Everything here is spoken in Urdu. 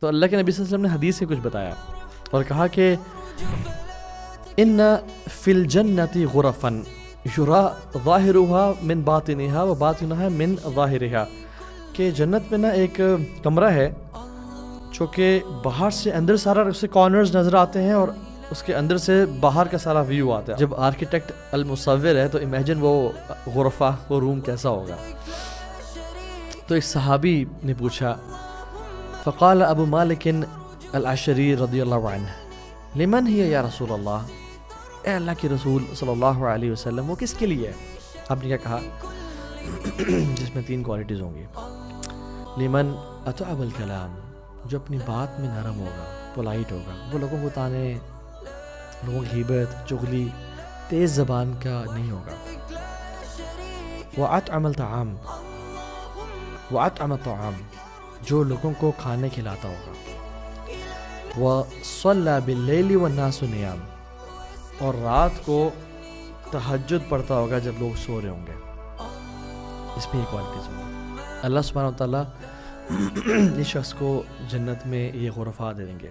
تو اللہ کے نبی صلی اللہ علیہ وسلم نے حدیث سے کچھ بتایا اور کہا کہ ان فی الجنۃ غرفا یرا ظاہرها من باطنها وباطنها من ظاہرها، کہ جنت میں نا ایک کمرہ ہے جو کہ باہر سے اندر سارا اس سے کارنرز نظر آتے ہیں اور اس کے اندر سے باہر کا سارا ویو آتا ہے. جب آرکیٹیکٹ المصور ہے تو امیجن وہ غرفہ، وہ روم کیسا ہوگا. تو ایک صحابی نے پوچھا، فقال ابو مالک الاشعری رضی اللہ عنہ لمن ہی یا رسول اللہ، اے اللہ کے رسول صلی اللہ علیہ وسلم وہ کس کے لیے ہے؟ آپ نے کیا کہا؟ جس میں 3 کوالٹیز ہوں گی. لمن اطعب الکلام، جو اپنی بات میں نرم ہوگا، پولائٹ ہوگا، وہ لوگوں کو تانے، لوگوں کی غیبت، چغلی، تیز زبان کا نہیں ہوگا. وَأَطْعَمَ الطعام، وَأَطْعَمَ الطعام، جو لوگوں کو کھانے کھلاتا ہوگا. وَصَلَّى بِاللَّيْلِ وَالنَّاسُ نِيَامٌ، اور رات کو تہجد پڑھتا ہوگا جب لوگ سو رہے ہوں گے. اس میں یہ کوالٹیز ہوں. اللہ سبحانہ و تعالیٰ اس شخص کو جنت میں یہ غرفات دیں گے.